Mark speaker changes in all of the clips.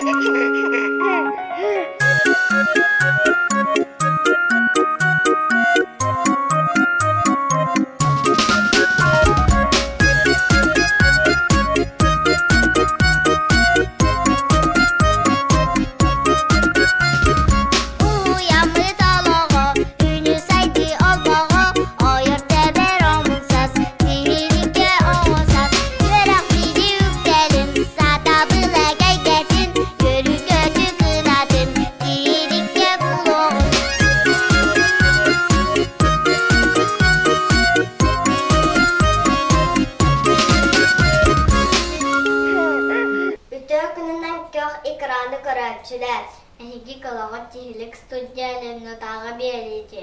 Speaker 1: ТИХИЛИК Оҕо ТИХИЛИК студияларындағы береді.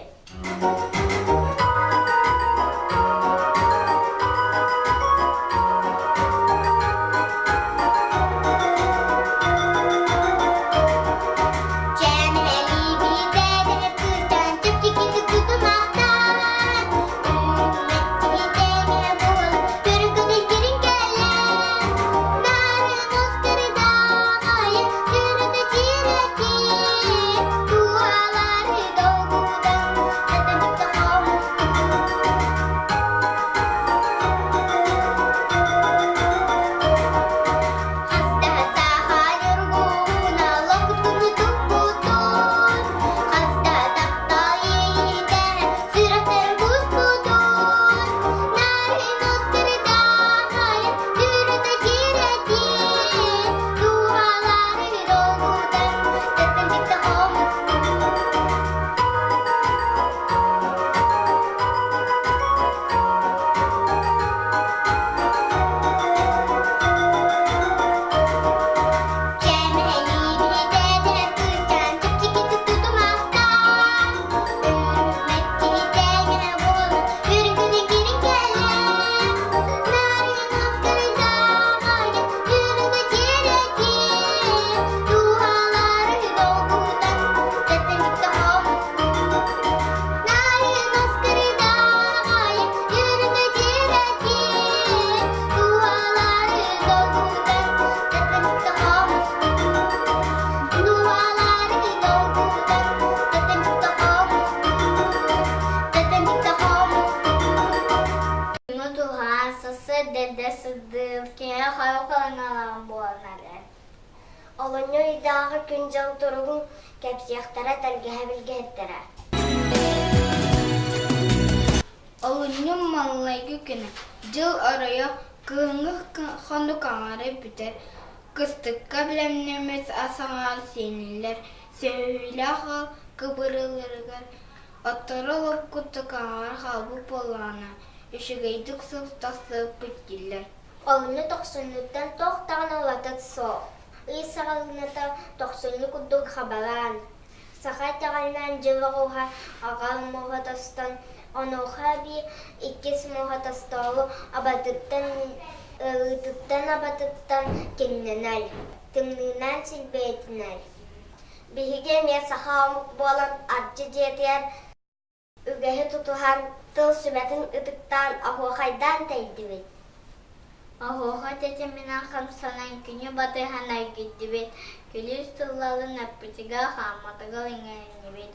Speaker 1: Олунньу идааға күн жыл тұрығын кәпсияқтара тәргеһе білгеттері. Олунньу маллайгы күні жыл арaya кыңық қонды қаңары бүтер. Кыстыққа білемнемес асаңар сенілер. Сөйліғі кыбырылырғар. Оттырылып күтті қаңар қалбы болана. Үшігейдік сұлтасы бүттілер. Олунньу тоқсынлықтан тоқтағын олатат соқ. Исағалыната тоқсынлы күддің қабаран. Сақай тағайнан жылы ғуға ағал мұғатастан, онуға би иккес мұғатастауы абатыттан кенненәл, тымнынан сілбейтінәл. Біхіге ме сақауымық болан атчы жетер, үгәхі тұтуған тыл сүбәтін ұтықтан ағуқайдан тәйді бет. Оҕоҕо тетеминен хамсанан күнү батыһанай гиддибит, күлүс тыллалын аппытыга хааматыгал иңээннибит.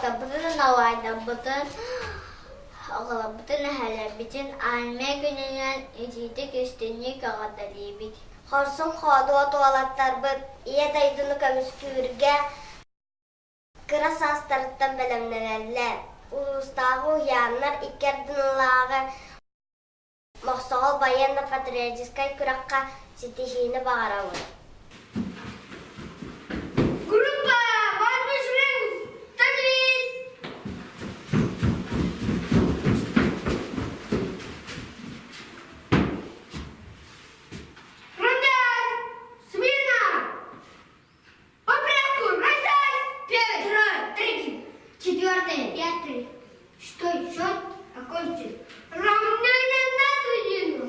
Speaker 2: Бутын алайда, бутын оғыла, бутын әхәлі, бітін альме күнінен етейді кестенне кағадары бит.
Speaker 1: Хорсун ходу отуалаттар быт, ие дайдыны көміс күрге кыра састарыттан бәлемнелерлер. Улустағы уһуйааннар иккердінлағы мақсағыл военно-патриотическай күраққа сетихini бағарауы.
Speaker 3: Группа, важный шлем, становись! Равняй! Смирно! По порядку, раздать! 5, 3, 4, 5. Что еще? Окончи. Равнение на середину.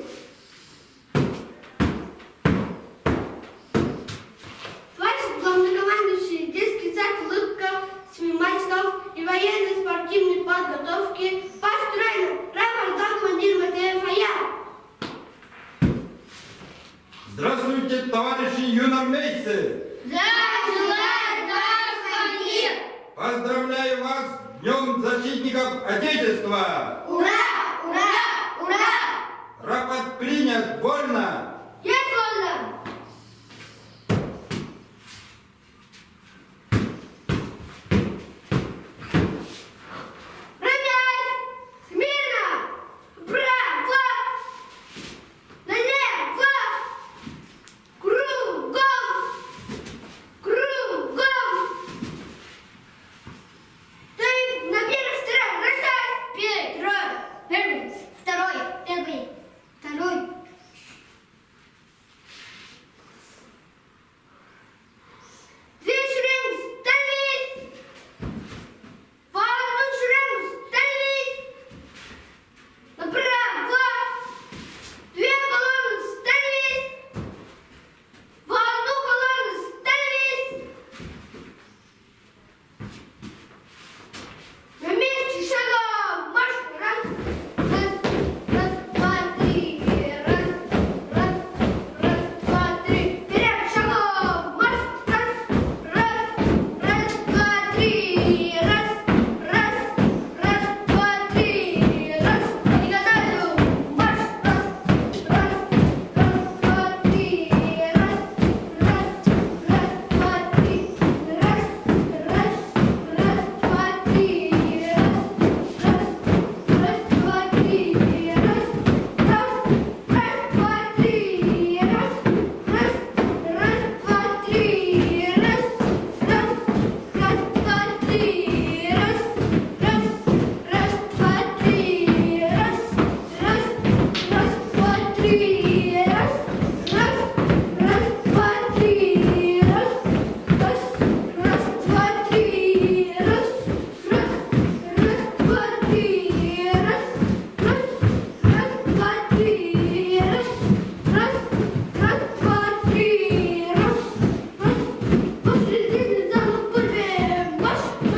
Speaker 3: Главнокомандующий детский сад «Улыбка», 7 мальчиков и военно-спортивной подготовки построена. Рапорт до командира МТФ «Фая».
Speaker 4: Здравствуйте, товарищи юнормейцы!
Speaker 3: Здравствуй, командир!
Speaker 4: Поздравляю вас с Днем защитников Отечества!
Speaker 3: Ура! Ура! Ура!
Speaker 4: Рапорт принят, вольно!
Speaker 3: Есть вольно! Раз,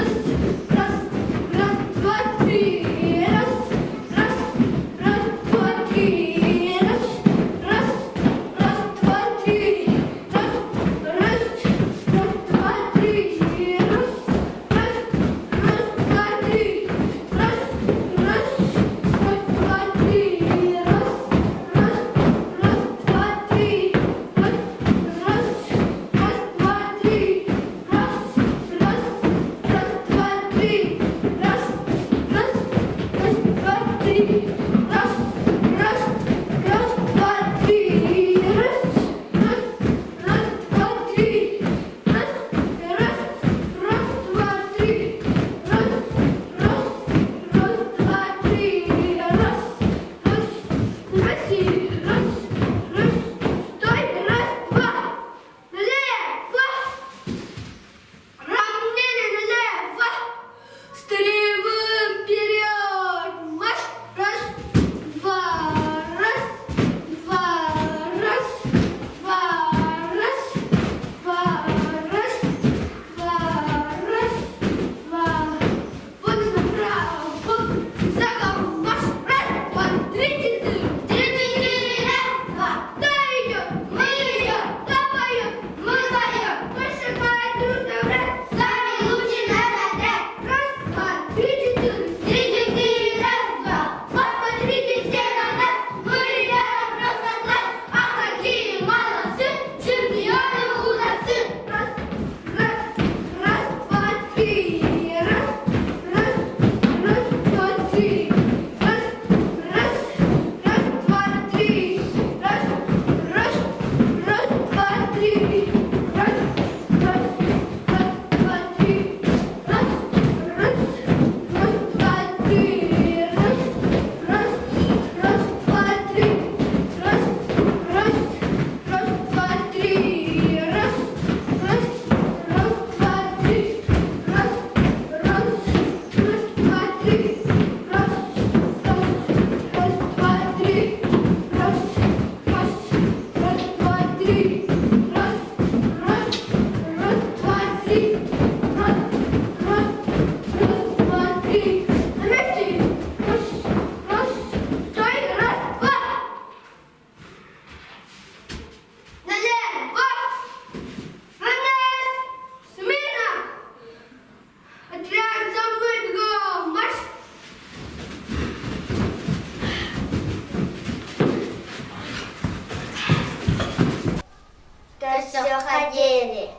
Speaker 1: все ходили.